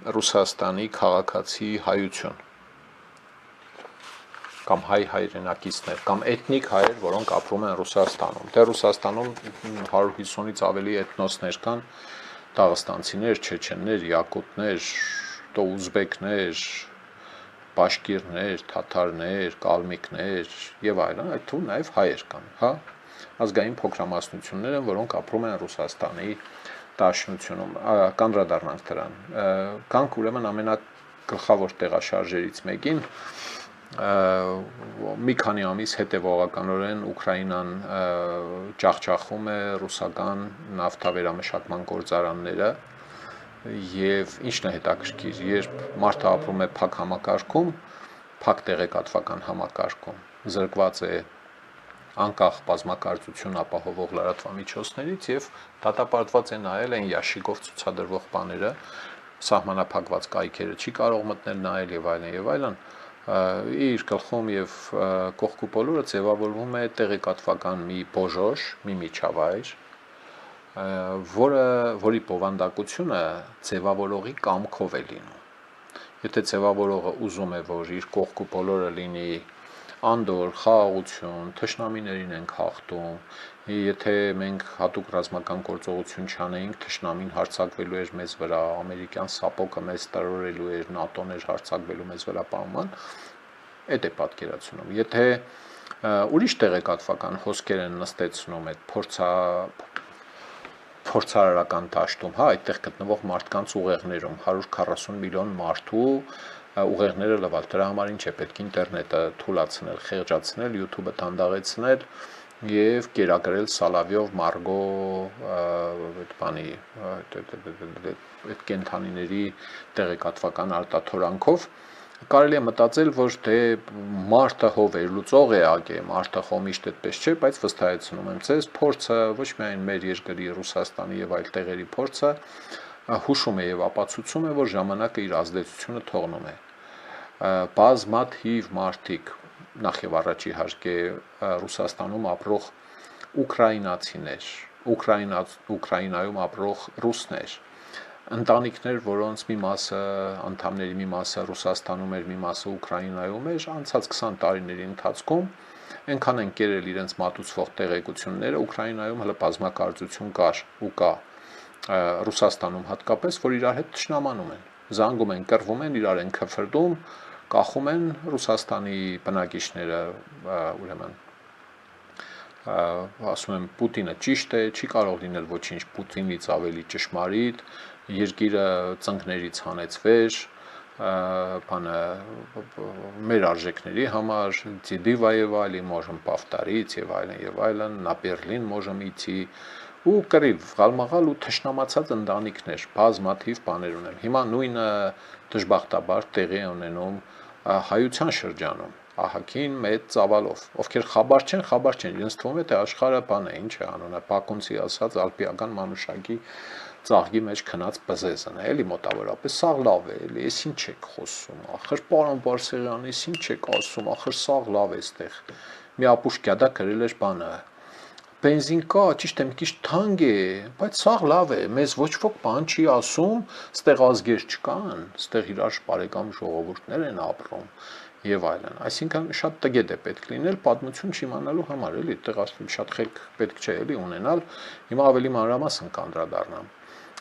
Ռուսաստանի քաղաքացի հայություն կամ հայ հայրենակիցներ կամ էթնիկ հայեր, որոնք ապրում են Ռուսաստանում։ Դե Ռուսաստանում 150-ից ավելի էթնոսներ կան, դաղստանցիներ, չեչեններ, յակուտներ, ուզբեկներ, բաշկիրներ, թաթարներ, կալմիկներ եւ այլն, այդ թվում նաեւ հայեր կան, հա, ազգային փոքրամասնություններ են, որոնք ապրում են Ռուսաստանի Դաշնությունում, կանդրադառնանք դրան։ Կանք ուրեմն ամենագլխավոր տեղաշարժերից մեկին մի քանի ամիս հետևողականորեն Ուկրաինան ջախջախում է ռուսական նավթավերամշակման գործարանները եւ ինչն է հետաքրքիր, երբ մարդը ապրում է փակ համակարգում, փակ տեղեկատվական համակարգում, զրկված է անկախ բազմակարծություն ապահովող լրատվամիջոցներից եւ դատապարտված է նայել այն ящикով ցուցադրվող բաները, սահմանափակված կայքերը չի կարող մտնել նայել եւ այլն, իր գլխում եւ կողքու բոլորը ձևավորվում է տեղեկատվական մի բոժոշ, մի միջավայր, որի բովանդակությունը ձևավորողի կամքով է լինում։ Եթե ձևավորողը ուզում է, որ իր կողքու բոլորը լինի անդոր, խաղաղություն, թշնամիներին ենք հաղթում, եթե մենք հատուկ ռազմական գործողություն չանեինք, թշնամին հարձակվելու էր մեզ վրա, ամերիկյան սապոկը մեզ տրորելու էր, ՆԱՏՕ-ն էր հարձակվելու մեզ վրա պայման, այդ է պատկերացնում։ Եթե ուրիշ տեղեկատվական հոսքեր են նստեցնում այդ փորձարարական դաշտում, հա, այդտեղ գտնվող մարդկանց ուղեղներում 140 միլիոն մարդու ուղեղները լվալ, դրա համար ինչ է պետք ինտերնետը թուլացնել, խեղճացնել, YouTube-ը դանդաղեցնել եւ կերակրել Սալավյով, Մարգո, այդ բանի, այդ կենթանիների տեղեկատվական արտաթորանքով կարելի է մտածել, որ դե մարդը հո վերլուծող է ագե, մարդը խո միշտ այդպես չէ, բայց վստահեցնում եմ ձեզ, փորձը ոչ միայն մեր երկրի Ռուսաստանի եւ այլ տեղերի փորձը հուշում է եւ ապացուցում է, որ ժամանակը իր ազդեցությունը թողնում է։ Բազմաթիվ մարդիկ, նախ եւ առաջ իհարկե Ռուսաստանում ապրող ուկրաինացիներ, Ուկրաինայում ապրող ռուսներ, ընտանիքներ, որոնց մի մասը, անդամների մի մասը Ռուսաստանում էր, մի մասը Ուկրաինայում էր, անցած 20 տարիների ընթացքում այնքան են կերել իրենց մատուցվող տեղեկությունները, Ուկրաինայում հələ բազմակարծություն կար ու կա Ռուսաստանում հատկապես, որ իրար հետ թշնամանում են, զանգում են, կռվում են, իրար են քֆրդում, կախում են Ռուսաստանի բնակիչները, ուրեմն ասում եմ Պուտինը ճիշտ է, չի կարող լինել ոչինչ Պուտինից ավելի ճշմարիտ, երկիրը ծնկներից հանեցվեր, բանը մեր արժեքների համար, Ձիդիվա եւ այլն, можем повторить եւ այլն, на Բերլին можем идти ու կռիվ, գալմաղալ ու թշնամացած ընտանիքներ, բազմաթիվ բաներ ունեմ։ Հիմա նույնը դժբախտաբար տեղի է ունենում հայության շրջանում, ահագին մեծ ծավալով, ովքեր խաբար չեն, իրենց թվում է թե աշխարհը բան է, ինչ է անունը, Բակունցի ասած ալպիական մանուշակի ծաղկի մեջ քնած բզեզն է, էլի մոտավորապես, սա լավ է, էլի, ես ինչ եք խոսում, ախր պարոն Բարսեղյան, ես ինչ եք ասում, ախր սա լավ է այստեղ։ Մի ապուշկյադա գրել էր բանը, բենզին կա, ճիշտ է, մի քիչ թանկ է, բայց սա լավ է, մեզ ոչ ոք բան չի ասում, ստեղ ազգեր չկան, ստեղ իրար բարեկամ ժողովուրդներ են ապրում եւ այլն։ Այսինքն շատ տգետ է պետք լինել պատմություն չիմանալու համար, էլի, այդտեղ ասում շատ խելք պետք չէ էլի ունենալ, հիմա ավելի մանրամասն կանդրադառնամ։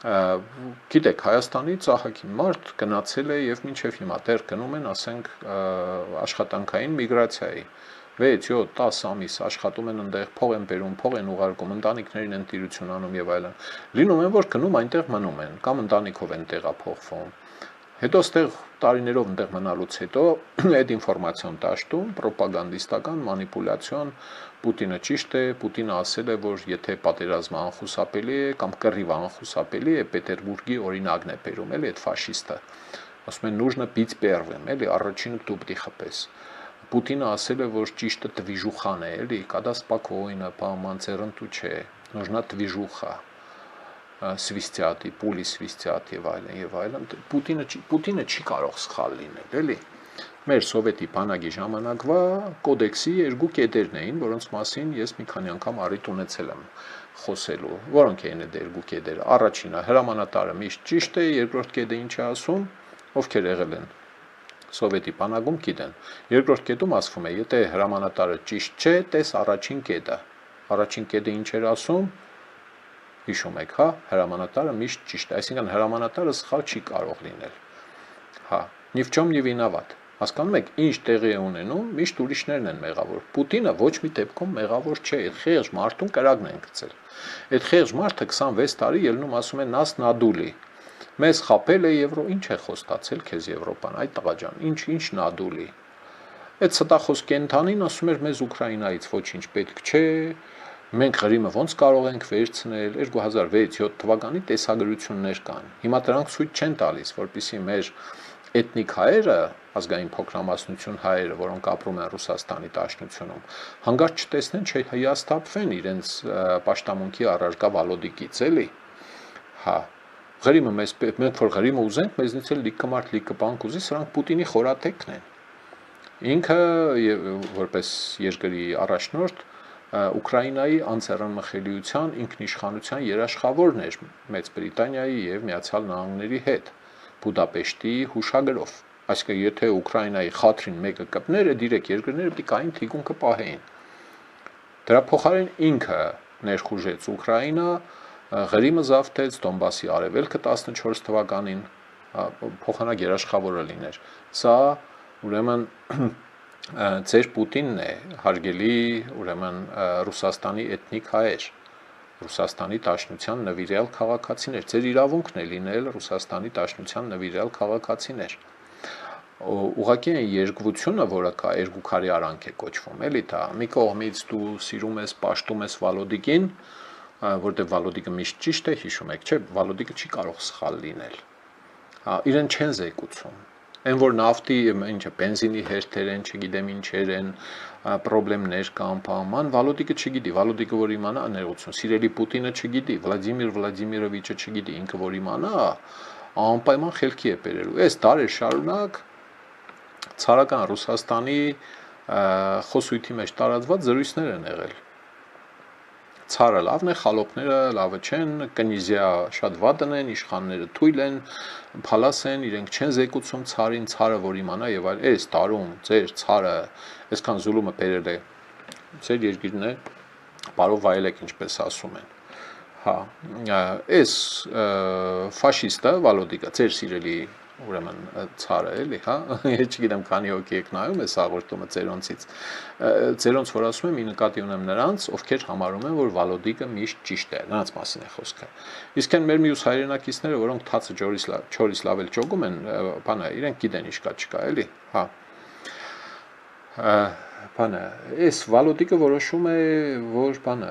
Գիտեք, Հայաստանից ահագին մարդ գնացել է եւ մինչեւ հիմա դեռ գնում են, ասենք, աշխատանքային միգրացիայի 6-7 10 ամիս աշխատում են այնտեղ, փող են բերում, փող են ուղարկում, ընտանիքներին են տիրություն անում եւ այլն։ Լինում է, որ գնում այնտեղ մնում են, կամ ընտանիքով են տեղափոխվում։ Հետո ստեղ տարիներով այնտեղ մնալուց հետո այդ ինֆորմացիոն դաշտում ռոպագանդիստական մանիպուլյացիոն Պուտինը ճիշտ է, Պուտինը ասել է, որ եթե պատերազմը անխուսափելի է կամ կռիվը անխուսափելի է, Պետերբուրգի օրինակն է բերում, էլի այդ ֆաշիստը։ Ասում են нужно пить первым, էլի, առաջինը դու պիտի խփես։ Պուտինը ասել է, որ ճիշտը տվիժուխան է, էլի, когда спокойно, по-մանցերնտու չէ, нужна движуха, свистят, пули свистят եւ այլն եւ այլն։ Պուտինը չի կարող սխալ լինել, էլի։ մեր սովետի բանակի ժամանակվա կոդեքսի երկու կետերն էին, որոնց մասին ես մի քանի անգամ առիթ ունեցել եմ խոսելու, որոնք էին այդ երկու կետերը։ Առաջինը հրամանատարը միշտ ճիշտ է, երկրորդ կետը ինչ է ասում, ովքեր եղել են սովետի բանակում գիտեն։ Երկրորդ կետում ասվում է, եթե հրամանատարը ճիշտ չէ, տես առաջին կետը։ Առաջին կետը ինչ էր ասում, հիշում եք, հա, հրամանատարը միշտ ճիշտ է, այսինքն հրամանատարը սխալ չի կարող լինել։ Հա, ни в чем не виноват։ Հասկանում եք, ինչ տեղի է ունենում, միշտ ուրիշներն են մեղավոր։ Պուտինը ոչ մի դեպքում մեղավոր չէ, այդ խեղճ մարդուն կրակն են գցել։ Այդ խեղճ մարդը 26 տարի ելնում ասում է нас надули։ Մեզ խապել է Եվրո, ինչ է խոստացել քեզ Եվրոպան, այդ տղա ջան, ինչ надули։ Այդ ստախոս կենթանին ասում էր մեզ Ուկրաինայից ոչինչ պետք չէ, մենք Ղրիմը ոնց կարող ենք վերցնել, 2006-7 թվականի տեսագրություններ կան։ Հիմա դրանք ցույց չեն տալիս, որպեսզի մեր էթնիկ հայերը, ազգային փոքրամասնություն հայերը, որոնք ապրում են Ռուսաստանի Դաշնությունում, հանկարծ չտեսնեն, չհիասթափվեն իրենց պաշտամունքի առարկա Վալոդիկից, էլի։ Հա, Ղրիմը մենք որ Ղրիմը ուզենք, մեզնից էլ լիքը մարդ լիքը բան կուզի, սրանք Պուտինի խորաթեքն են։ Ինքը որպես երկրի առաջնորդ Ուկրաինայի անձեռնմխելիության ինքնիշխանության երաշխավորն էր Մեծ Բրիտանիայի եւ Միացյալ Նահանգների հետ Բուդապեշտի հուշագրով։ Այսինքն եթե Ուկրաինայի խաթրին մեկը կպներ, այդ երեք երկրները պետք է այն թիկունքը պահեին։ Դրա փոխարեն ինքը ներխուժեց Ուկրաինա, Ղրիմը զավթեց, Դոնբասի արևելքը 14 թվականին փոխանակ երաշխավորը լիներ։ Սա ուրեմն ձեր Պուտինն է, հարգելի ուրեմն Ռուսաստանի էթնիկ հայեր, Ռուսաստանի Դաշնության նվիրյալ քաղաքացիներ, ձեր իրավունքն է լինել Ռուսաստանի Դաշնության նվիրյալ քաղաքացիներ։ Ուղղակի այն երկվությունը, որը կա, երկուքարի արանք է կոչվում, էլի դա։ Մի կողմից դու սիրում ես, պաշտում ես Վալոդիկին, որտեղ Վալոդիկը միշտ ճիշտ է, հիշում եք, չէ, Վալոդիկը չի կարող սխալ լինել։ Իրեն չեն զեկուցում։ Այն որ նավթի, ինչը բենզինի հերթեր են, չգիտեմ ինչեր են, պրոբլեմներ կան, բան, Վալոդիկը չգիտի, Վալոդիկը որ իմանա, ներողություն, սիրելի Պուտինը չգիտի, Վլադիմիր Վլադիմիրովիչը չգիտի, ինքը որ իմանա, անպայման խելքի է բերելու։ Այս դարեր շարունակ ցարական Ռուսաստանի խոսույթի մեջ տարածված զրույցներ են եղել։ Ցարը լավն է, խալոպները լավը չեն, կնիզիա շատ վատն են, իշխանները թույլ են, փալաս են, իրենք չեն զեկուցում ցարին, ցարը որ իմանա եւ այլ, այս տարում ձեր ցարը այսքան զուլումը բերել է, ձեր երկիրն է, բարով վայելեք, ինչպես ասում են։ Հա, այս ֆաշիստը Վալոդիկը, ձեր սիրելի ուրեմն ցարը էլի, հա, ես չգիտեմ քանի հոգի եք նայում այս հաղորդումը ձերոնցից, ձերոնց որ ասում եմ, ի նկատի ունեմ նրանց, ովքեր համարում են, որ Վալոդիկը միշտ ճիշտ է, նրանց մասին է խոսքը։ Իսկ այն մեր մյուս հայրենակիցները, որոնք թացը չորից լավ էլ ճոգում են, բանը, իրենք գիտեն ինչ կա չկա, էլի, հա։ Բանը, այս Վալոդիկը որոշում է, որ բանը,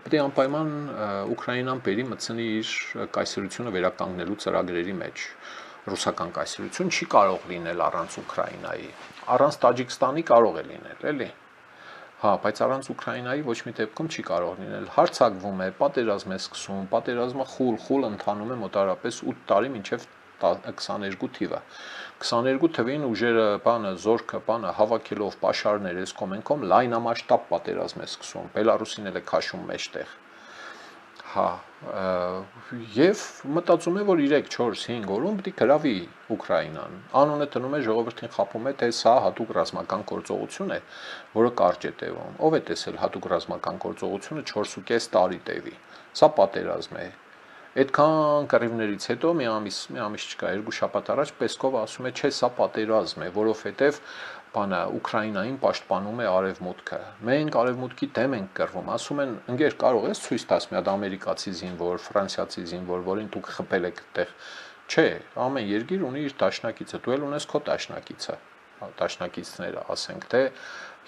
պետք է անպայման Ուկրաինան բերի մտցնի իր կայսրությունը վերականգնելու ծրագրերի մեջ։ Ռուսական կայսրություն չի կարող լինել առանց Ուկրաինայի, առանց Տաջիկստանի կարող է լինել, էլի։ Հա, բայց առանց Ուկրաինայի ոչ մի դեպքում չի կարող լինել։ Հարձակվում է, պատերազմ է սկսում, պատերազմը խուլ ընթանում է մոտարապես 8 տարի մինչև 22 թիվը։ 22 թվին ուժերը, բանը, զորքը, բանը հավաքելով պաշարներ էս կոմենկոմ լայնամասշտաբ պատերազմ է սկսում։ Բելարուսին էլ է քաշում մեջտեղ։ Հա, եւ մտածում է, որ 3-4-5 օրում պետք է գրավի Ուկրաինան։ Անունը տնում է, ժողովրդին խափում է, թե սա հատուկ ռազմական գործողություն է, որը կարճ է տևում։ Ով է տեսել հատուկ ռազմական գործողությունը 4.5 տարի տևի։ Սա պատերազմ է։ Այդքան կռիվներից հետո մի ամիս չկա, 2 շաբաթ առաջ Պեսկովը ասում է, չէ, սա պատերազմ է, որովհետեւ բանը Ուկրաինային պաշտպանում է արևմուտքը։ Մենք արևմուտքի դեմ ենք կռվում, ասում են, ընկեր, կարող ես ցույց տաս մի հատ ամերիկացի զինվոր, ֆրանսիացի զինվոր, որին դուք խփել եք այդտեղ։ Չէ, ամեն երկիր ունի իր դաշնակիցը, դու էլ ունես քո դաշնակիցը։ Դաշնակիցները, ասենք թե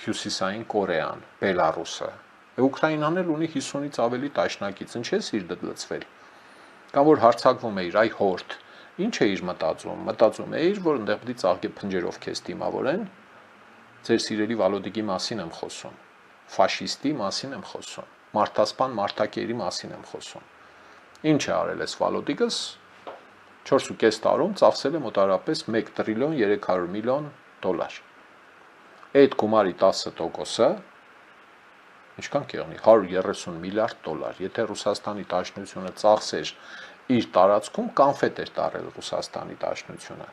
Հյուսիսային Կորեան, Բելարուսը։ Ուկրաինան էլ ունի 50-ից ավելի դաշնակից, ինչ է սիրտ լծվել։ Կամ որ հարձակվում է իր այ հորդ, ինչ է իր մտածում։ Մտածում է իր, որ այնտեղ պետք է ծաղկի փնջերով քեզ դիմավորեն։ Ձեր սիրելի Վալոդիկի մասին եմ խոսում, ֆաշիստի մասին եմ խոսում, մարդասպան մարդակերի մասին եմ խոսում։ Ինչ է արել այս Վալոդիկս 4.5 տարում ծախսել է մոտարապես 1 տրիլիոն 300 միլիոն դոլար։ Այդ գումարի 10%-ը ինչքան կեղնի 130 միլիարդ դոլար։ Եթե Ռուսաստանի Դաշնությունը ծախսեր իր տարածքում, կանֆետ էր տարել Ռուսաստանի Դաշնությունը։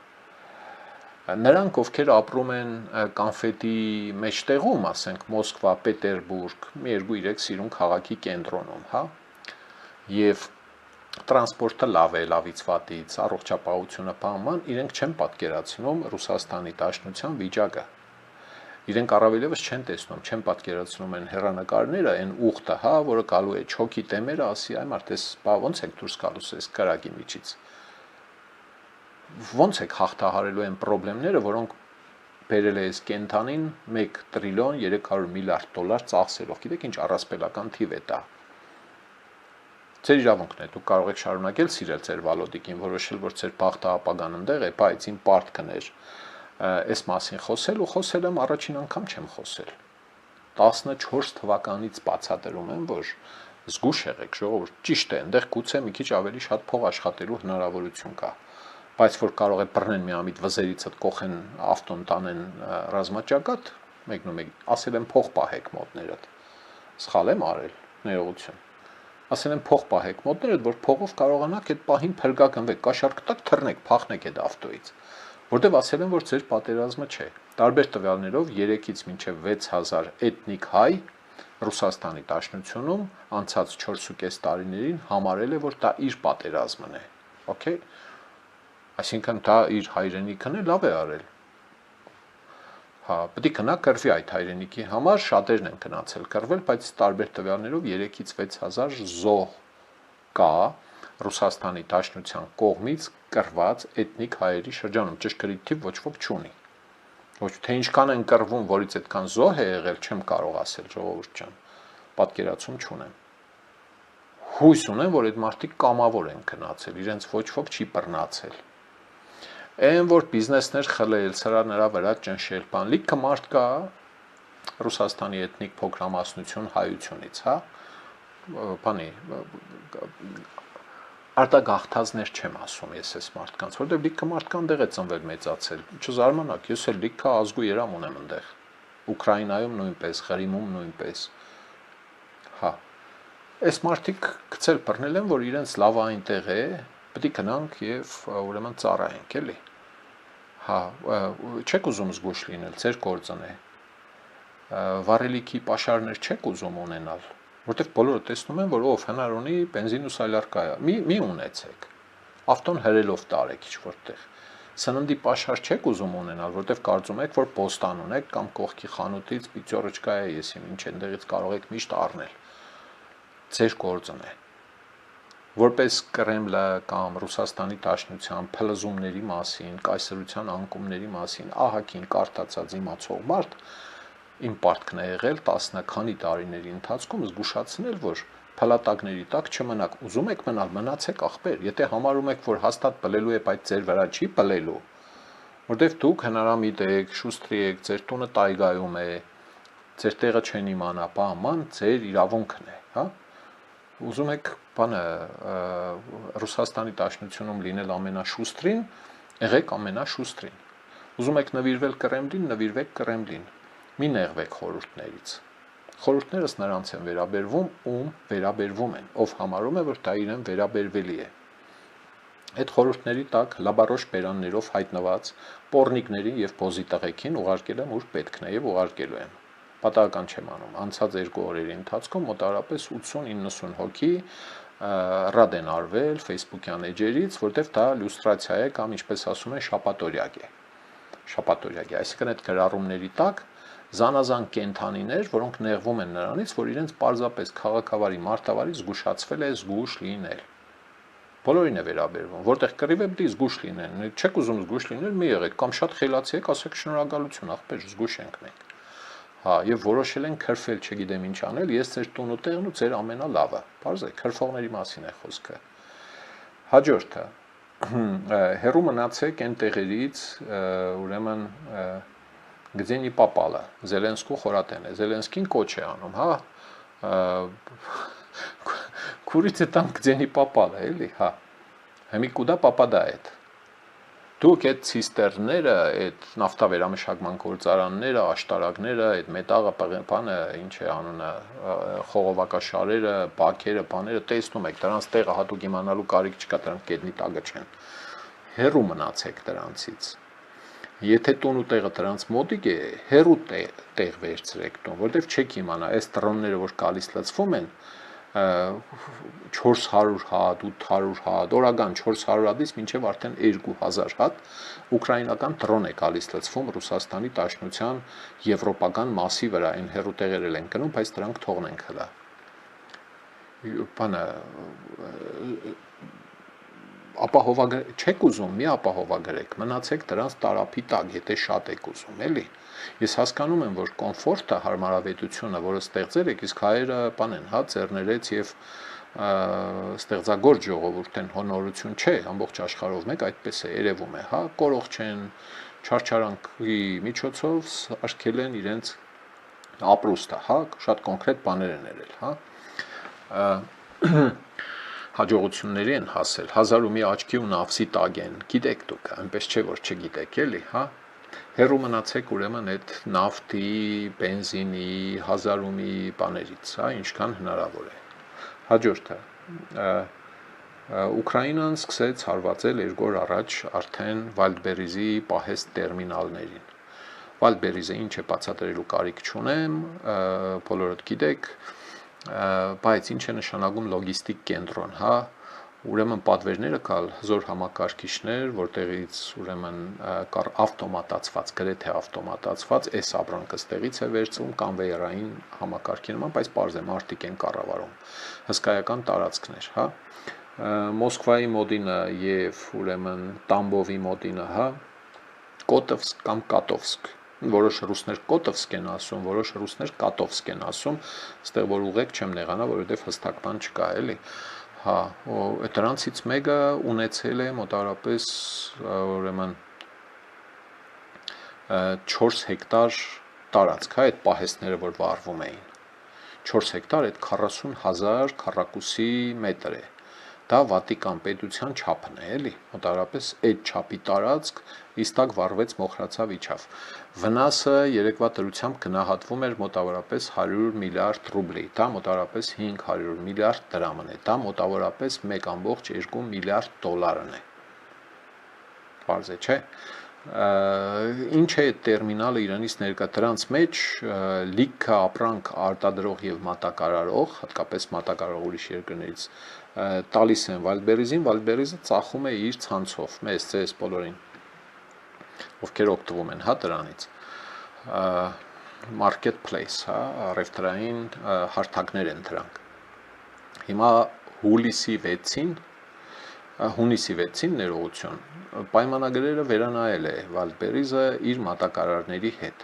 Նրանք, ովքեր ապրում են կանֆետի մեջտեղում, ասենք Մոսկվա, Պետերբուրգ, մի 2-3 սիրուն քաղաքի կենտրոնում, հա, եւ տրանսպորտը լավ է, լավից վատից, առողջապահությունը բանման, իրենք չեն պատկերացնում Ռուսաստանի Դաշնության վիճակը։ Իրենք առավելևս չեն տեսնում, չեն պատկերացնում են հեռանկարները, այն ուխտը, հա, որը գալու է չոքի տեմերը, ասի, այ մարդես, բա ոնց եք դուրս գալուս այս կրակի միջից։ Ոնց եք հաղթահարելու այն խնդիրները, որոնք բերել է այս կենթանին 1 տրիլիոն 300 միլիարդ դոլար ծախսելով։ Գիտեք ինչ առասպելական թիվ է դա։ Ձեր իրավունքն է, դուք կարող եք շարունակել սիրել ձեր Վալոդիկին, որոշել, որ ձեր բախտը ապագան ընդեղ է, բայց իմ պարտքն էր այս մասին խոսել ու խոսել եմ առաջին անգամ չեմ խոսել։ 14 թվականից բացատրում եմ, որ զգուշ եղեք, ժողովուրդ, ճիշտ է, այնտեղ գուցե մի քիչ ավելի շատ փող աշխատելու հնարավորություն կա, բայց որ կարող է բռնեն միամիտ վզերիցդ կողեն ավտոն տանեն ռազմաճակատ, մեկնումեկ, ասել եմ փող պահեք մոտներդ, սխալ եմ արել, ներողություն, ասել եմ փող պահեք մոտներդ, որ փողով կարողանաք այդ պահին փրկագնվեք, կաշառք տակ թռնեք, փախնեք այդ ավտոից, որտեվ ասել եմ, որ ձեր պատերազմը չէ, տարբեր տվյալներով 3-ից մինչև 6000 էթնիկ հայ Ռուսաստանի Դաշնությունում անցած 4.5 տարիներին համարել է, որ դա իր պատերազմն է, okay? Այսինքն դա իր հայրենիքն է լավ է արել։ Հա, պետք է գնա կռվի այդ հայրենիքի համար, շատերն են գնացել կռվել, բայց տարբեր տվյալներով 3-ից 6000 զոհ կա Ռուսաստանի Դաշնության կողմից կռված էթնիկ հայերի շրջանում, ճշգրիտ թիվ ոչ ոք չունի։ Ոչ թե ինչքան են կռվում, որից այդքան զոհ է եղել, չեմ կարող ասել, ժողովուրդ ջան, պատկերացում չունեմ։ Հույս ունեմ, որ այդ մարդիկ կամավոր են գնացել, իրենց ոչ ոք չի բռնացել։ Այն որ բիզնեսներ խլել, սրա նրա վրա ճնշել, բան, լիքը մարդ կա Ռուսաստանի էթնիկ փոքրամասնություն հայությունից, հա, բանի, արտագաղթածներ չեմ ասում ես այս մարդկանց, որտեղ լիքը մարդ կան դեղ է ծնվել մեծացել, չզարմանաք, ես էլ լիքը ազգու երամ ունեմ ընդեղ, Ուկրաինայում նույնպես, Ղրիմում նույնպես, հա, այս մարդիկ գցել բռնել են, որ իրենց լավը այնտեղ է, պետք է գնանք եւ ուրեմն ծառայենք, էլի։ Հա, չեք ուզում զգուշ լինել, ձեր գործն է։ Վառելիքի պաշարներ չեք ուզում ունենալ, որտեղ բոլորը տեսնում են, որ ով հնար ունի բենզին ու սայլարկա է։ Մի ունեցեք։ Ավտոն հրելով տարեք ինչ-որտեղ։ Սննդի պաշար չեք ուզում ունենալ, որտեղ կարծում եք, որ պոստան ունեք կամ կողքի խանութից պիցյորոջկա է, եսիմ ինչ այնտեղից կարող եք միշտ առնել։ Ձեր գործն է։ Որպես Կրեմլը կամ Ռուսաստանի Դաշնության փլզումների մասին, կայսրության անկումների մասին ահագին կարդացած իմացող մարդ իմ պարտքն է եղել 10 քանի տարիների ընթացքում զգուշացնել, որ փլատակների տակ չմնաք, ուզում եք մնալ, մնացեք ախպեր, եթե համարում եք, որ հաստատ բլելու է, բայց ձեր վրա չի բլելու, որտեվ դուք հնարամիտ եք, շուստրի եք, ձեր տունը տայգայում է, ձեր տեղը չեն իմանա, բաման, ձեր իրավունքն է, հա? Ուզում եք բանը Ռուսաստանի Դաշնությունում լինել ամենաշուստրին, եղեք ամենաշուստրին։ Ուզում եք նվիրվել Կրեմլին, նվիրվեք Կրեմլին։ Մի նեղվեք խորհուրդներից։ Խորհուրդներս նրանց են վերաբերվում, ում վերաբերվում են, ով համարում է, որ դա իրեն վերաբերվելի է։ Այդ խորհուրդների տակ լաբարոշ բերաններով հայտնված պոռնիկներին եւ բոզի տղեկին ուղարկել եմ ուր պետքն է եւ ուղարկելու եմ։ Պատահական չեմ անում, անցած 2 օրերի ընթացքում մոտավորապես 80-90 հոգի ռադ են արվել Facebook-յան էջերից, որտեղ դա լյուստրացիա է կամ ինչպես ասում են շապատորյակ է։ Շապատորյակ է, այսինքն այդ գրառումների տակ զանազան կենթանիներ, որոնք նեղվում են նրանից, որ իրենց պարզապես քաղաքավարի մարտավարի զգուշացվել է զգուշ լինել։ Բոլորին է վերաբերվում, որտեղ կռիվ է պետք է զգուշ լինեն, չեք ուզում զգուշ լինել, մի եղեք, կամ շատ խելացի եք, ասեք շնորհակալություն, ախպեր, զգուշ ենք մենք։ Հա, եւ որոշել են քրֆել, չգիտեմ ինչ անել, ես ձեր տունու տեղն ու ձեր ամենալավը։ Բարձր է, քրֆողների մասին է խոսքը։ Հաջորդը հերու մնացեք այն տեղերից, ուրեմն Գդենի Պապալը, Զելենսկու խորատեն է, Զելենսկին կոչ է անում, հա։ Քուրից է տան Գդենի Պապալը, էլի, հա։ Հիմի կուդա պապադա այդ։ Դուք այդ ցիստերները, այդ նավթավերամշակման գործարանները, աշտարակները, այդ մետաղը, բանը, ինչ է անունը, խողովակաշարերը, բաքերը, բաները տեսնում եք, դրանց տեղը հատուկ իմանալու կարիք չկա, դրանք գետնի տակը չեն։ Հեռու մնացեք դրանցից։ Եթե տուն ու տեղը դրանց մոտիկ է, հեռու տեղ վերցրեք տուն, որտեղ չեք իմանա, այս տրոնները, որ գալիս լցվում են, 400 հատ, 800 հատ, օրական 400 հատից մինչև արդեն 2000 հատ ուկրաինական տրոն է գալիս լցվում Ռուսաստանի Դաշնության եվրոպական մասի վրա, այն հեռու տեղեր են գնում, բայց դրանք թողնենք հլա։ Բանը չեք ուզում, մի ապահովագրեք, մնացեք դրանց տարափի տակ, եթե շատ եք ուզում, էլի։ Ես հասկանում եմ, որ կոմֆորտը, հարմարավետությունը, որը ստեղծել եք, իսկ հայերը բան են, հա, ձեռներեց եւ ստեղծագործ ժողովուրդ են, հոնորություն չէ, ամբողջ աշխարհով մեկ այդպես է երևում է, հա, կորող չեն, չարչարանքի միջոցով արգել են իրենց ապրուստը, հա, շատ կոնկրետ բաներ են երել, հա։ Հաջողությունների են հասել, 1000 ու մի աչքի ու նավսի տակ են, գիտեք դուք, այնպես չէ, որ չգիտեք, էլի, հա։ Հեռու մնացեք ուրեմն այդ նավթի, բենզինի, 1000 ու մի բաներից, հա, ինչքան հնարավոր է։ Հաջորդը, Ուկրաինան սկսեց հարվածել 2 օր առաջ արդեն Վալդբերիզի պահեստ տերմինալներին։ Վալդբերիզը ինչ է բացատրելու կարիք չունեմ, բոլորդ գիտեք, բայց ինչ է նշանակում լոգիստիկ կենտրոն, հա, ուրեմն պատվերները կալ հզոր համակարգիչներ, որտեղից ուրեմն կար ավտոմատացված, գրեթե ավտոմատացված, այս ապրանքը ստեղից է վերցվում կոնվեյերային համակարգի նման, բայց պարզ է մարդիկ են կառավարում, հսկայական տարածքներ, հա, Մոսկվայի մոդինը եւ ուրեմն Տամբովի մոդինը, հա, Կոտովսկ կամ Կատովսկ, որոշ ռուսներ Կոտովսկ են ասում, որոշ ռուսներ Կատովսկ են ասում, այստեղ որ ուղեք չեմ նեղանա, որովհետև հստակ բան չկա, էլի։ Հա, դրանցից մեկը ունեցել է մոտավորապես ուրեմն 4 հեկտար տարածք, հա, այդ պահեստները, որ վառվում էին։ 4 հեկտար այդ 40,000 քառակուսի մետր է։ Դա Վատիկան պետության չափն է, էլի, մոտավորապես այդ չափի տարածք իստակ վառվեց, մոխրացավ, իջավ։ Վնասը երեկվա դրությամբ գնահատվում էր մոտավորապես 100 միլիարդ ռուբլի, դա մոտավորապես 500 միլիարդ դրամն է, դա մոտավորապես 1.2 միլիարդ դոլարն է։ Պարզ է, չէ՞։ Ինչ է տերմինալը Իրանից ներկա դրանց մեջ լիքը ապրանք արտադրող եւ մատակարարող, հատկապես մատակարարող ուրիշ երկրներից տալիս են Վալդբերիզին, Վալդբերիզը ծախում է իր ցանցով, մեզ ցես բոլորին, ովքեր օգտվում են, հա, դրանից, marketplace, հա, առևտրային հարթակներ են դրանք։ Հիմա հունիսի 6-ին ներողություն, պայմանագրերը վերանայել է Վալդբերիզը իր մատակարարների հետ։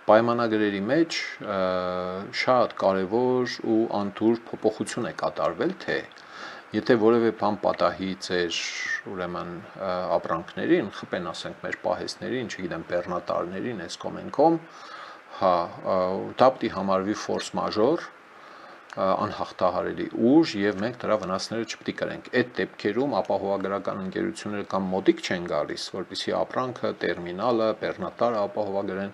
Պայմանագրերի մեջ շատ կարևոր ու անթույլ փոփոխություն է կատարվել, թե եթե որևէ բան պատահի ձեր ուրեմն ապրանքներին, խփեն ասենք մեր պահեստներին, չգիտեմ, բեռնատարներին, էսկոմենկոմ, հա, դա պիտի համարվի ֆորս մաժոր, անհաղթահարելի ուժ եւ մենք դրա վնասները չպետք է կրենք։ Այդ դեպքերում ապահովագրական ընկերությունները կամ մոտիկ չեն գալիս, որպեսզի ապրանքը, տերմինալը, բեռնատարը ապահովագրեն,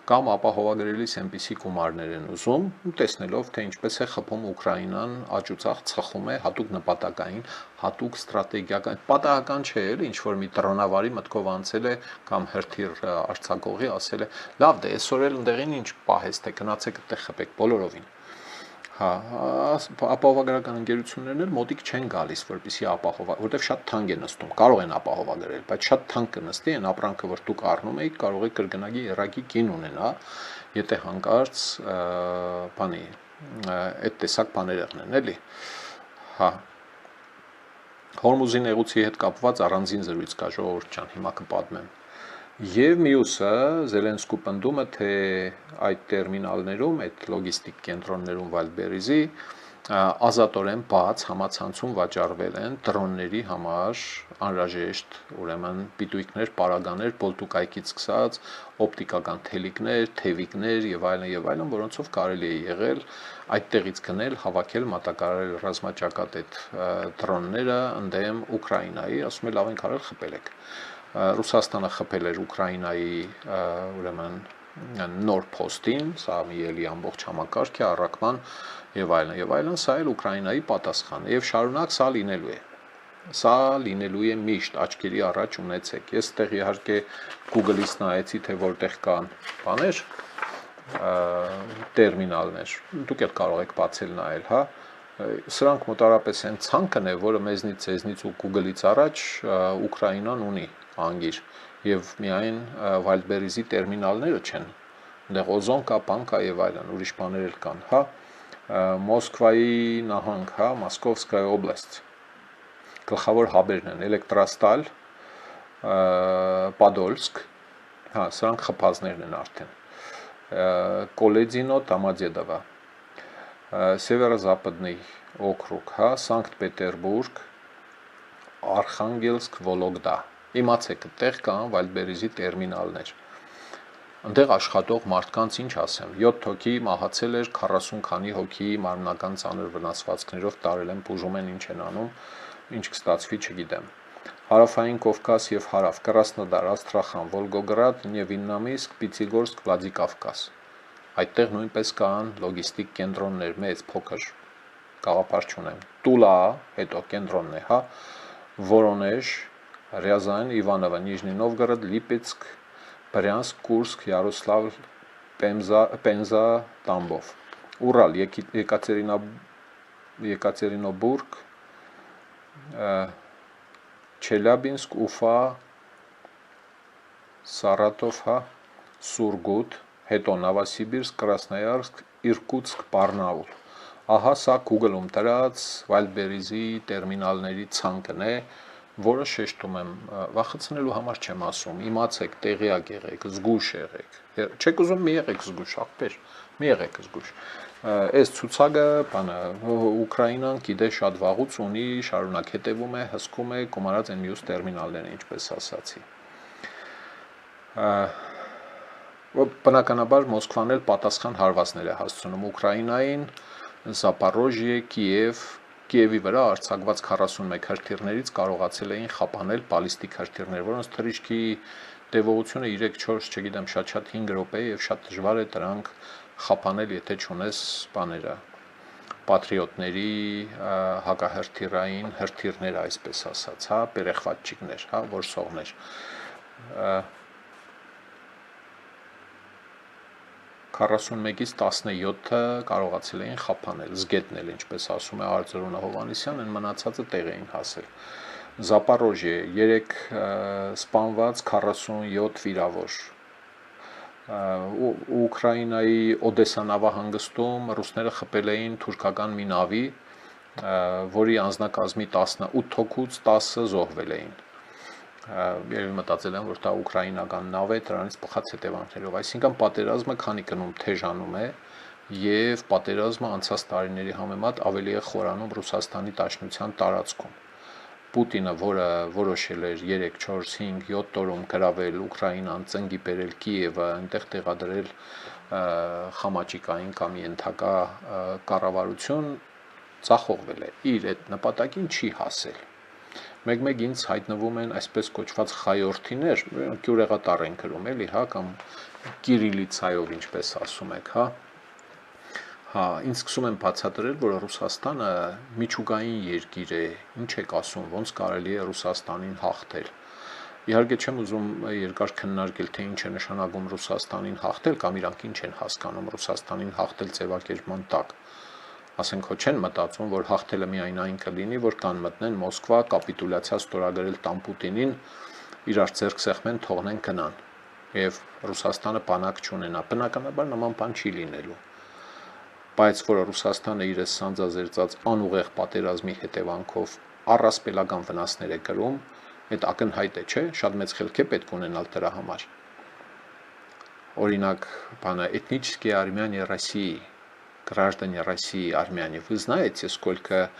կամ ապահովագրելիս այնպիսի գումարներ են ուզում, տեսնելով թե ինչպես է խփում Ուկրաինան, աջուձախ ծխում է հատուկ նպատակային, հատուկ ստրատեգիական, պատահական չէ, էլի ինչ որ մի տրոնավարի մտքով անցել է կամ հրթիռ արձակողի ասել է, լավ, դե այսօր էլ ընդեղին ինչ պահեստ է, գնացեք այդտեղ խփեք բոլորովին։ Հա, ապահովագրական ընկերություններն էլ մոտիկ չեն գալիս, որպեսզի որտեվ շատ թանկ է նստում, կարող են ապահովագրել, բայց շատ թանկ կնստի, այն ապրանքը, որ դուք առնում եք, կարող է կրկնագի երակի կին ունենա, եթե հանկարծ բանի այդ տեսակ բաներ եղնեն, էլի։ Հա։ Հորմուզի նեղուցի հետ կապված առանձին զրույց կա, ժողովուրդ ջան, հիմա կպատմեմ։ Եվ մյուսը Զելենսկու պնդումը, թե այդ տերմինալներում, այդ լոգիստիկ կենտրոններում Վալդբերիզի ազատորեն բաց համացանցում վաճառվել են դրոնների համար անհրաժեշտ, ուրեմն պիտույքներ, պարագաներ, բոլտուկայքից սկսած, օպտիկական թելիկներ, թևիկներ եւ այլն, որոնցով կարելի է եղել այդտեղից գնել, հավաքել, մատակարարել ռազմաճակատ այդ դրոնները ընդդեմ Ուկրաինայի, ասում է լավ ենք արել խփել եք։ Ռուսաստանը խփել էր Ուկրաինայի ուրեմն նոր փոստին, սա մի էլի ամբողջ համակարգ է առաքման եւ այլն, սա էլ Ուկրաինայի պատասխանը եւ շարունակ սա լինելու է։ Սա լինելու է միշտ, աչքերի առաջ ունեցեք։ Ես այդտեղ իհարկե Google-ից նայեցի, թե որտեղ կան բաներ, տերմինալներ։ Դուք էլ կարող եք բացել նայել, հա։ Սրանք մոտարապես են ցանկն է, որը մեզնից, ձեզնից ու Google-ից առաջ Ուկրաինան ունի անգիր եւ միայն Wildberries-ի տերմինալները չեն։ Այնտեղ օզոն կա, բան կա եւ այլն, ուրիշ բաներ էլ կան, հա։ Մոսկվայի նահանգ, հա, Մոսկովская область։ Գլխավոր հաբերն են Էլեկտրաստալ, Պադոլսկ, հա, սրանք խփածներն են արդեն։ Կոլեդինո, Տամադեդովա, Սևերոզապադնի օկրուգ, հա, Սանկտ Պետերբուրգ, Արխանգելսկ, Վոլոգդա։ Իմացեք, այդտեղ կան Wildberries-ի տերմինալներ։ Այնտեղ աշխատող մարդկանց ինչ ասեմ, 7 հոգի մահացել էր, 40 քանի հոգի մարմնական ծանր վնասվածքներով տարել են, բուժում են, ինչ են անում, ինչ կստացվի, չգիտեմ։ Հարավային Կովկաս եւ Հարավ, Կրասնոդար, Աստրախան, Վոլգոգրադ, Նևիննամիսկ, Պիցիգորսկ, Վլադիկավկազ։ Այդտեղ նույնպես կան լոգիստիկ կենտրոններ, մեծ, փոքր, գաղափար չունեմ։ Տուլա, հետո կենտրոնն է, հա, Վորոնեժ, Ռյազան, Իվանովա, Նիժնի Նովգորոդ, Լիպեցկ, Բրյանսկ, Կուրսկ, Յարոսլավ, Պենզա, Տամբով, Ուրալ, Եկատերինոբուրգ, Չելյաբինսկ, Ուֆա, Սարատով, հա, Սուրգուտ, հետո Նովոսիբիրսկ, Կրասնոյարսկ, Իրկուտսկ, Բարնաուլ։ Ահա սա Google-ում դրած Wildberries-ի տերմինալների ցանկն է, որը շեշտում եմ, վախեցնելու համար չեմ ասում, իմացեք, տեղյակ եղեք, զգուշ եղեք։ Չեք ուզում մի եղեք զգուշ, ախպեր, մի եղեք զգուշ։ Այս ցուցակը, բանը, Ուկրաինան գիտե շատ վաղուց ունի, շարունակ հետևում է, հսկում է, գումարած են մյուս տերմինալները, ինչպես ասացի։ Բնականաբար Մոսկվան էլ պատասխան հարվածներ է հասցնում Ուկրաինային, Զապորոժիե, Կիևի վրա արձակված 41 հրթիռներից կարողացել էին խափանել բալիստիկ հրթիռներ, որոնց թռիչքի տևողությունը 3-4, չգիտեմ, շատ 5 րոպե եւ շատ դժվար է դրանք խափանել, եթե չունես բաները, պատրիոտների հակահրթիռային հրթիռներ, այսպես ասած, հա, պերեխվատչիկներ, հա, որսողներ։ 41-ից 17-ը կարողացել էին խափանել, զգետնել, ինչպես ասում է Արձրունը Հովանեսյան, այն մնացածը տեղ էին հասել։ Զապորոժիե 3 սպանված, 47 վիրավոր։ Ուկրաինայի Օդեսա նավահանգստում ռուսները խփել էին թուրքական մի նավի, որի անձնակազմի 18 հոգուց 10-ը զոհվել էին։ Երևի մտածել եմ, որ դա ուկրաինական նավ է, դրանից բխած հետևանքներով, այսինքն պատերազմը քանի գնում թեժանում է եւ պատերազմը անցած տարիների համեմատ ավելի է խորանում Ռուսաստանի Դաշնության տարածքում։ Պուտինը, որը որոշել էր 3, 4, 5, 7 օրում գրավել Ուկրաինան, ծնկի բերել Կիևը, այնտեղ տեղադրել խամաճիկային կամ ենթակա կառավարություն, ծախողվել է, իր այդ նպատակին չի հասել։ Մեկ-մեկ ինձ հայտնվում են այսպես կոչված խայորդիներ, կյուրեղատառ են գրում, էլի, հա, կամ կիրիլիցայով, ինչպես ասում եք, հա։ Հա, ինձ սկսում են բացատրել, որ Ռուսաստանը միջուկային երկիր է, ինչ եք ասում, ոնց կարելի է Ռուսաստանին հաղթել։ Իհարկե չեմ ուզում երկար քննարկել, թե ինչ է նշանակում Ռուսաստանին հաղթել, կամ իրանք ինչ են հասկանում Ռուսաստանին հաղթել ձևակերպման տակ։ Ասենք հո չեն մտածում, որ հաղթելը միայն այն կլինի, որ կան մտնեն Մոսկվա, կապիտուլյացիա ստորագրել տան Պուտինին, իրար ձեռք սեղմեն, թողնեն գնան, եւ Ռուսաստանը բանակ չունենա։ Բնականաբար նման բան չի լինելու։ Բայց որ Ռուսաստանը իր սանձազերծած անուղեղ պատերազմի հետևանքով առասպելական վնասներ է կրում, այդ ակնհայտ է, չէ՞, շատ մեծ խելք է պետք ունենալ дրա համար։ Օրինակ, բանը этнические армяне России, граждане России, армяне, вы знаете, сколько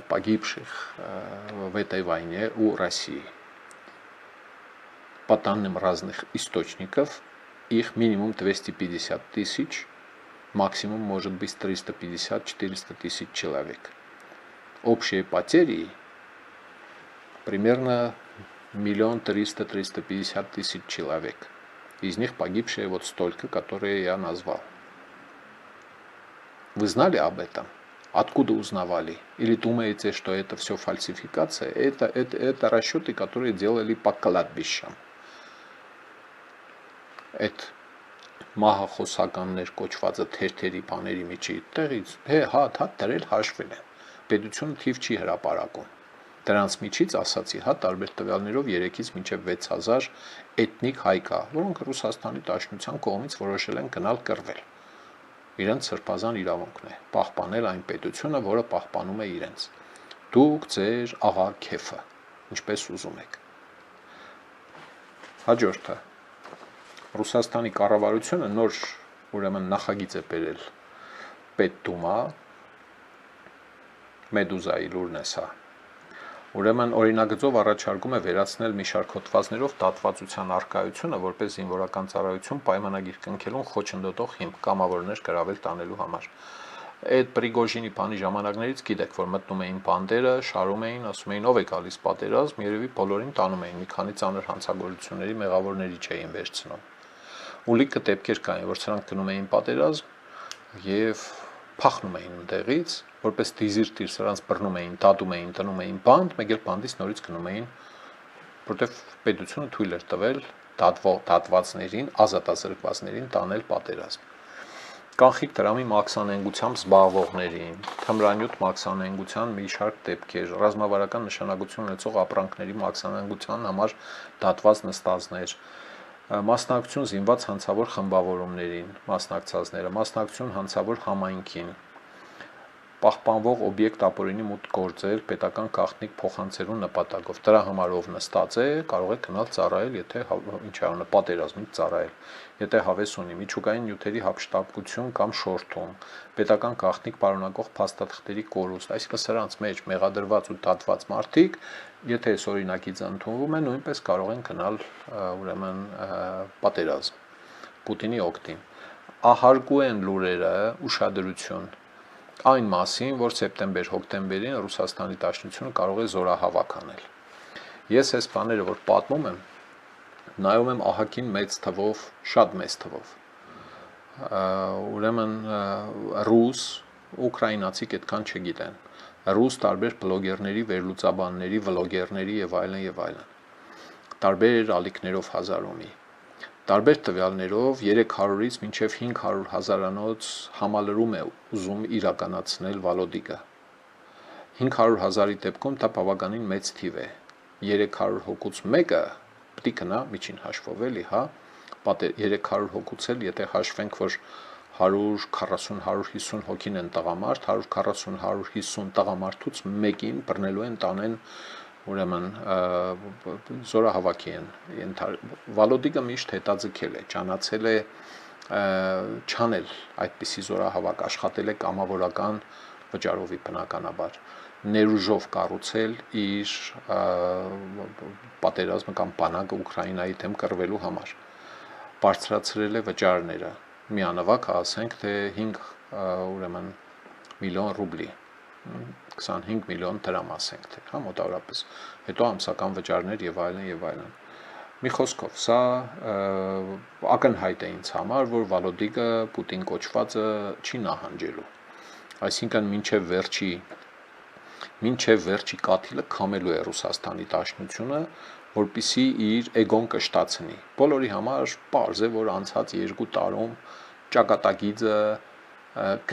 погибших в этой войне у России? По данным разных источников, их минимум 250 тысяч, максимум может быть 350-400 тысяч человек. Общие потери примерно 1 350 000 человек. Из них погибшие вот столько, которые я назвал. Вы знали об этом? Откуда узнавали? Или думаете, что это все фальсификация? Это расчеты, которые делали по кладбищам. Այդ մահախոսականներ կոչվածը թերթերի բաների միջի տեղից հա դրել հաշվել են։ Պետությունը թիվ չի հրապարակում։ Դրանց միջից ասացի, հա տարբեր տվյալներով 3-ից մինչև 6000 էթնիկ հայ կա, որոնք Ռուսաստանի Դաշնության կողմից որոշել են գնալ կռվել։ Իրենց սրբազան իրավունքն է պահպանել այն պետությունը, որը պահպանում է իրենց։ Դուք ձեր աղա քեֆը, ինչպես ուզում եք։ Հաջորդը Ռուսաստանի կառավարությունը նոր ուրեմն նախագիծ է բերել Պետդումա Մեդուզայի լուրն է սա։ Ուրեմն օրինագծով առաջարկում է վերացնել մի շարք հոդվածներով դատվածության առկայությունը, որպես զինվորական ծառայություն պայմանագիր կնքելուն խոչընդոտող հիմք կամավորներ գրավել տանելու համար։ Այդ Պրիգոժինի բանի ժամանակներից գիտեք, որ մտնում էին բանդերը, շարում էին, ասում էին ով է գալիս պատերազմ, երևի բոլորին տանում էին, մի քանի ծանր հանցագործությունների մեղավորների չէին վերցնում։ Ուլիկը դեպքեր կային, որ սրանք գնում էին պատերազմ եւ փախնում էին այնտեղից, որպես դիզերտիր սրանց բռնում էին, դատում էին, տնում էին բանդ, մեկ էլ բանդից նորից գնում էին, որտեղ պետությունը թույլ էր տվել դատվածներին, ազատազրկվածներին տանել պատերազմ։ Կանխիկ դրամի մաքսանենգությամբ զբաղվողներին, թմրանյութ մաքսանենգության մի շարք դեպքեր, ռազմավարական նշանակություն ունեցող ապրանքների մաքսանենգության համար դատված նստածներ, մասնակցություն զինված հանցավոր խմբավորումներին, մասնակցածները, մասնակցություն հանցավոր համայնքին, պահպանվող օբյեկտ ապօրինի մուտք գործել պետական գաղտնիք փոխանցելու նպատակով։ Դրա համար ով նստած է, կարող է գնալ ծառայել, եթե ինչ է պատերազմից ծառայել, եթե հավես ունի, միջուկային նյութերի հափշտակություն կամ շորթում, պետական գաղտնիք պարունակող փաստաթղթերի կորուստ, այսինքն սրանց մեջ մեղադրված ու դատված մարդիկ, եթե այս օրինակից ընդունվում է, նույնպես կարող են գնալ ուրեմն պատերազմ Պուտինի օգտին։ Ահարգու են լուրերը ուշադրություն այն մասին, որ սեպտեմբեր-հոկտեմբերին Ռուսաստանի Դաշնությունը կարող է զորահավաք անել։ Ես այս բաները, որ պատմում եմ, նայում եմ ահագին մեծ թվով, շատ մեծ թվով։ Ուրեմն ռուս, ուկրաինացիք այդքան չգիտեն։ Ռուս տարբեր բլոգերների, վերլուծաբանների, վլոգերների եւ այլն։ Տարբեր ալիքներով հազարումի։ Տարբեր տվյալներով 300-ից մինչև 500 հազարանոց համալրում է ուզում իրականացնել Վալոդիկը։ 500 հազարի դեպքում դա բավականին մեծ թիվ է։ 300 հոգուց մեկը պետք է գնա միջին հաշվով էլի, հա, 300 հոգուց էլ եթե հաշվենք, որ 140-150 հոգին են տղամարդ, 140-150 տղամարդուց մեկին բռնելու են տանեն ուրեմն զորահավաքի են Վալոդիկը միշտ հետաձգել է, ճանաչել է չանել այդպիսի զորահավաք, աշխատել է կամավորական վճարովի բնականաբար, ներուժով կառուցել իր պատերազմը կամ բանակը Ուկրաինայի դեմ կռվելու համար, բարձրացրել է վճարները, միանվագ ասենք թե 5 ուրեմն միլիոն ռուբլի 25 միլիոն դրամ ասենք թե, հա, մոտավորապես, հետո ամսական վճարներ եւ այլն։ Մի խոսքով, սա ակնհայտ է ինձ համար, որ Վալոդիկը Պուտին կոչվածը չի նահանջելու։ Այսինքն մինչև վերջի կաթիլը քամելու է Ռուսաստանի Դաշնությունը, որպիսի իր էգոն կշտացնի։ Բոլորի համար պարզ է, որ անցած 2 տարում ճակատագիծը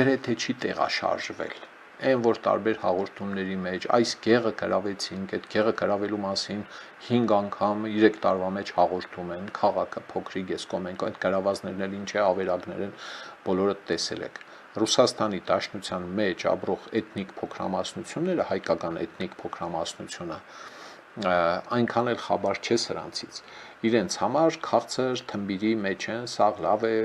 գրեթե չի տեղաշարժվել։ Այն որ տարբեր հաղորդումների մեջ այս գեղը գրավեցինք, այդ գեղը գրավելու մասին 5 անգամ 3 տարվա մեջ հաղորդում են, քաղաքը փոքրիկ է կոմենք, այդ գրավազներն էլ ինչ է ավերակներ են, բոլորը տեսել եք։ Ռուսաստանի Դաշնության մեջ ապրող էթնիկ փոքրամասնությունները, հայկական էթնիկ փոքրամասնությունը, այնքան էլ խաբար չէ սրանցից։ Իրենց համար քաղցր թմբիրի մեջ են, սա լավ է,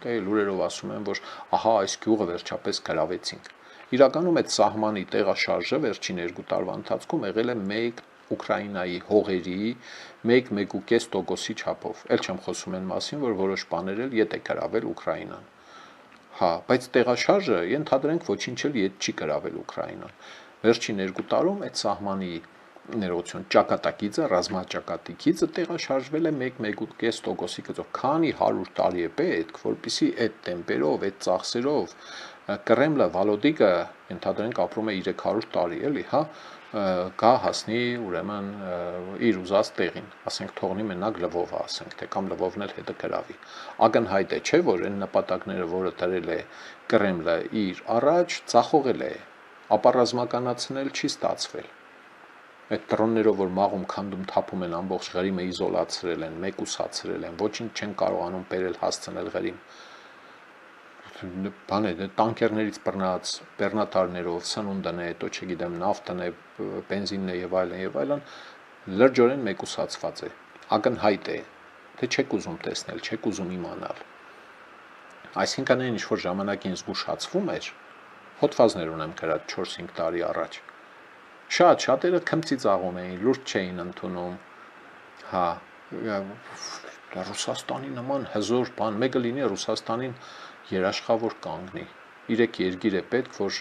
դե լուրերով ասում են, որ ահա այս գյուղը վերջապես գրավեցինք։ Իրականում այդ սահմանի տեղաշարժը վերջին 2 տարվա ընթացքում եղել է մեկ Ուկրաինայի հողերի 1.5% չափով։ Էլ չեմ խոսում այն մասին, որ որոշ բաներ էլ ետ է գրավել Ուկրաինան։ Հա, բայց տեղաշարժը ենթադրենք ոչինչ էլ ետ չի գրավել Ուկրաինան։ Վերջին 2 տարում այդ սահմանի ներողություն, ճակատագիծը, ռազմաճակատի գիծը տեղաշարժվել է 1-1.5%-ի կծով, քանի 100 տարի է պետք, որպեսզի այդ տեմպերով, այդ ծախսերով Կրեմլը, Վալոդիկը ընդհանրենք ապրում է 300 տարի, էլի, հա, գա հասնի ուրեմն իր ուզած տեղին, ասենք թողնի մենակ Լվովը, ասենք, թե կամ Լվովն էլ հետը գրավի։ Ակնհայտ է, չէ, որ այն նպատակները, որը դրել է Կրեմլը իր առաջ, ծախողել է, ապա ռազմականացնել չի ստացվել։ Այդ դրոններով, որ մաղում քանդում թափում են ամբողջ Ղրիմը իզոլացրել են, մեկուսացրել են, ոչինչ չեն կարողանում բերել հասցնել Ղրիմ։ Բան է, տանկերներից բռնած բեռնատարներով սնունդն է, հետո չգիտեմ, նավթն է, բենզինն է եւ այլն, լրջորեն մեկուսացված է։ Ակնհայտ է, թե չեք ուզում տեսնել, չեք ուզում իմանալ։ Այսինքն այն ինչ որ ժամանակին զգուշացվում էր, հոդվածներ ունեմ գրած 4-5 տարի առաջ։ Շատերը քմծի ծաղում էին, լուրջ չէին ընդունում, հա, Ռուսաստանի նման հզոր բան, մեկը լինի Ռուսաստանին երաշխավոր կանգնի, 3 երկիր է պետք, որ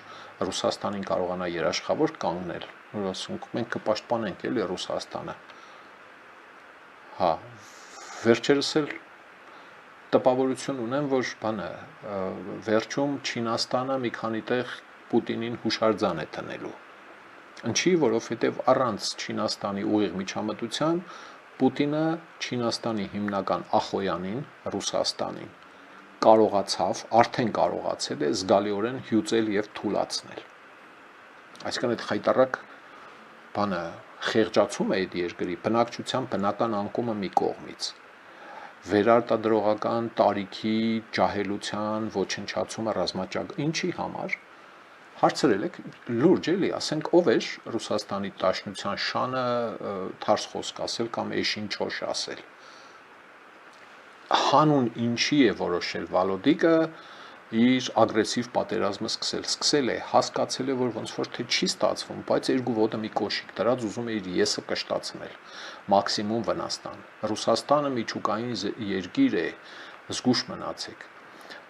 Ռուսաստանին կարողանա երաշխավոր կանգնել, որ ասենք մենք կպաշտպանենք էլի Ռուսաստանը, հա, վերջերս էլ տպավորություն ունեմ, որ բանը, վերջում Չինաստանը մի քանի տեղ Պուտինին հուշարձան է տնելու, Ինչի, որովհետև առանց Չինաստանի ուղիղ միջամտության Պուտինը Չինաստանի հիմնական ախոյանին, Ռուսաստանին, արդեն կարողացել է զգալիորեն հյուծել եւ թուլացնել։ Այսինքն այդ խայտառակ բանը խեղճացում է այդ երկրի բնակչության բնական անկումը մի կողմից, վերարտադրողական տարիքի ջահելության ոչնչացումը ինչի համար հարցրել եք լուրջ էլի, ասենք ով էր Ռուսաստանի Դաշնության շանը թարս խոսք ասել կամ էշին չոշ ասել։ Հանուն ինչի է որոշել Վալոդիկը իր ագրեսիվ պատերազմը սկսել է, հասկացել է, որ ոնց որ թե չի ստացվում, բայց երկու ոտը մի կոշիկ դրած ուզում է իր եսը կշտացնել, մաքսիմում վնասთან։ Ռուսաստանը միջուկային երկիր է, զգուշ մնացեք։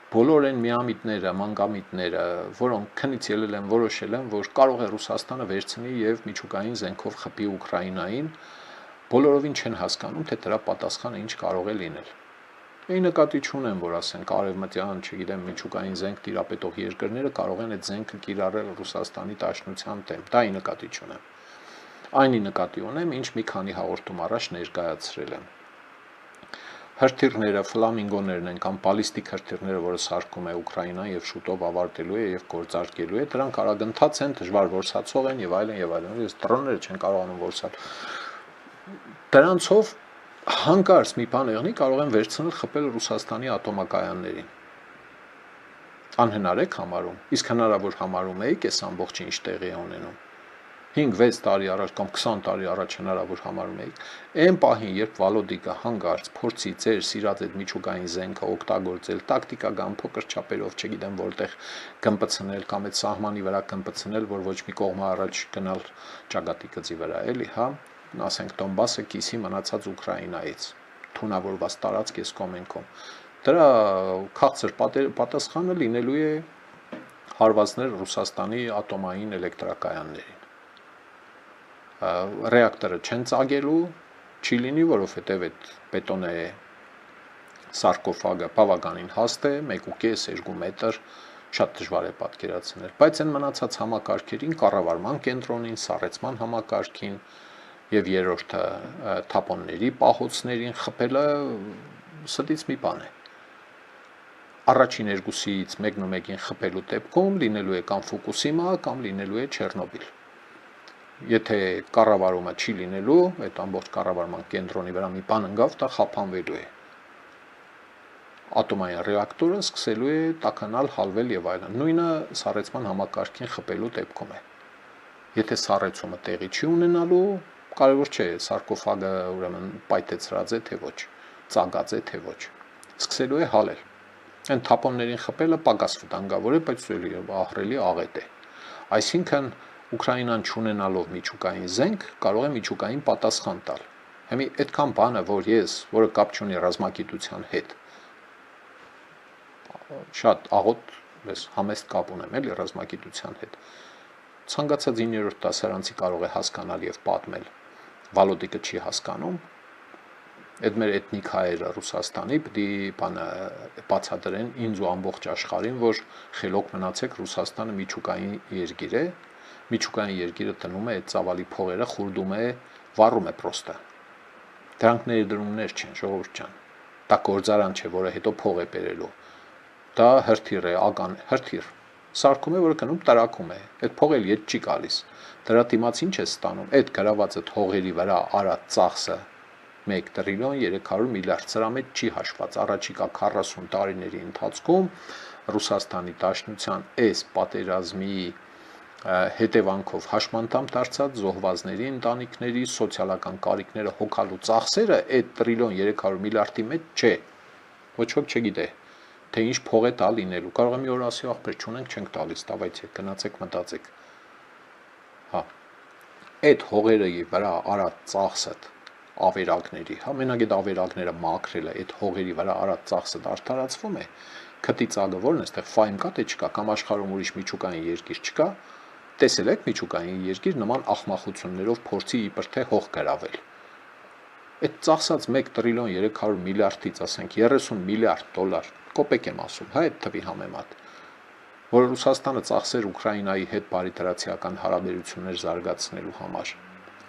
Բոլոր այն միամիտները, մանկամիտները, որոնք քնից ելել են, որոշել են, որ կարող է Ռուսաստանը վերցնի եւ միջուկային զենքով խփի Ուկրաինային, բոլորովին չեն հասկանում, թե դրա պատասխանը ինչ կարող է լինել։ Այն նկատի չունեմ, որ ասենք արևմտյան, չգիտեմ, միջուկային զենք տիրապետող երկրները կարող են այդ զենքը կիրառել Ռուսաստանի Դաշնության դեմ։ Դա ի նկատի չունեմ։ Այնի նկատի ունեմ, ինչ մի քանի հաղորդում առաջ ներկայացրել եմ։ Հրթիռները, ֆլամինգոներն են կամ բալիստիկ հրթիռները, որը սարքում է Ուկրաինան եւ շուտով ավարտելու է եւ գործարկելու է, դրանք արագընթաց են, դժվար որսացող են եւ այլն, ես դրոնները չեն կարողանում որսալ։ Դրանցով հանկարծ մի բան եղնի կարող են վերցնել խփել Ռուսաստանի ատոմակայաններին։ Անհնար եք համարում, իսկ հնարավոր համարում եք այս ամբողջը ինչ տեղի է ունենում։ 5-6 տարի առաջ կամ 20 տարի առաջ հնարավոր համարում եք, այն պահին, երբ Վալոդիկը հանգարց փորձի ձեր սիրած այդ միջուկային զենքը օգտագործել տակտիկական փոքր չափերով, չգիտեմ որտեղ գմպցնել կամ այդ սահմանի վրա գմպցնել, որ ոչ մի կողմը առաջ գնալ ճակատի գծի վրա, էլի, հա, ասենք Դոնբասը կիսի մնացած Ուկրաինայից, թունավորված տարածք էս կոմենքում։ Դրա քաղցր պատասխանը լինելու է հարվածներ Ռուսաստանի ատոմային էլեկտրակայաններին։ Ռեակտորը չեն ծագելու, չի լինի, որովհետև այդ բետոնե սարկոֆագը բավականին հաստ է, 1.5-2 մետր, շատ դժվար է պատկերացնել, բայց այն մնացած համակարգերին, կառավարման կենտրոնին, սառեցման համակարգին եւ երրորդը թափոնների պահոցներին խփելը ստից մի բան է։ Առաջին երկուսից մեկնումեկին խփելու դեպքում լինելու է կամ Ֆուկուսիմա, կամ լինելու է Չեռնոբիլ։ Եթե կառավարումը չի լինելու, այդ ամբողջ կառավարման կենտրոնի վրա մի բան ընկավ, դա խափանվելու է։ Ատոմային ռեակտորը սկսելու է տաքանալ, հալվել եւ այլն։ Նույնը սառեցման համակարգին խփելու դեպքում է։ Եթե սառեցումը տեղի չի ունենալու, կարևոր չէ սարկոֆագը ուրեմն պայթեցրած է թե ոչ, ծագած է թե ոչ։ Սկսելու է հալել։ Այն թափոններին խփելը պակաս վտանգավոր է, բայց ահռելի աղետ է։ Այսինքն Ուկրաինան չունենալով միջուկային զենք կարող է միջուկային պատասխան տալ։ Հիմա այդքան բանը, որը կապ չունի ռազմագիտության հետ, շատ աղոտ, ես համեստ կապ ունեմ էլի ռազմագիտության հետ։ ցանկացած 9-րդ դասարանցի կարող է հասկանալ եւ պատմել։ Վալոդիկը չի հասկանում։ Այդ մեր էթնիկ հայերը Ռուսաստանի պիտի բացատրեն ինձ ու ամբողջ աշխարհին, որ խելոք մնացեք, Ռուսաստանը միջուկային երկիր է, միջուկային երկիրը տնում է այդ ծավալի փողերը, խուրդում է, վառում է պրոստը։ Դրանք ներդրումներ չեն, ժողովուրդ ջան։ Դա գործարան չէ, որը հետո փող է բերելու։ Դա հրթիռ է, ական հրթիռ։ Սարքում է, որը գնում տրակում է։ Այդ փողը ետ չի գալիս։ Դրա դիմաց ինչ է ստանում։ Այդ գրավածը հողերի վրա արած ծախսը 1 տրիլիոն 300 միլիարդ, սրա մեջ չի հաշված առաջիկա 40 տարիների ընթացքում Ռուսաստանի Դաշնության այս պատերազմի հետևանքով հաշմանդամ դարձած զոհվածների ընտանիքների սոցիալական կարիքները հոգալու ծախսերը այդ տրիլիոն 300 միլիարդի մեջ չէ։ Ոչ ոք չգիտե, թե ինչ փող է տա լինելու։ Կարող է մի օր ասի ախպեր չունենք, չենք տալիս, տավայցեք, գնացեք մտածեք։ Հա։ Այդ հողերի վրա արած ծախսը ավերակների, հա, մենակ այդ ավերակները մաքրելը, այդ հողերի վրա արած ծախսը արդարացվում է։ Քտի ծագը որն է, այստեղ ֆայմ կա թե չկա, կամ աշխարհում ուրիշ միջուկային երկիր չկա։ Տեսել եք միջուկային երկիր նման ախմախություններով փորձի իբր թե հող գրավել։ Այդ ծախսած 1 տրիլիոն 300 միլիարդից, ասենք 30 միլիարդ դոլար, կոպեկ եմ ասում, հա, այդ թվի համեմատ, որ Ռուսաստանը ծախսեր Ուկրաինայի հետ բարիդրացիական հարաբերություններ զարգացնելու համար,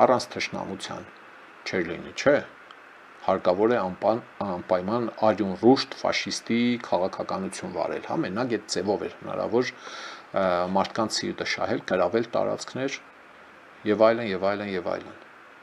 առանց թշնամության չէր լինի, չէ։ Հարկավոր է անպայման արյուն ռուշտ ֆաշիստի քաղաքականություն վարել, հա, մենակ այդ ձևով էր հնարավոր մարդկանց սիրտը շահել, գրավել տարածքներ եւ այլն եւ այլն եւ այլն։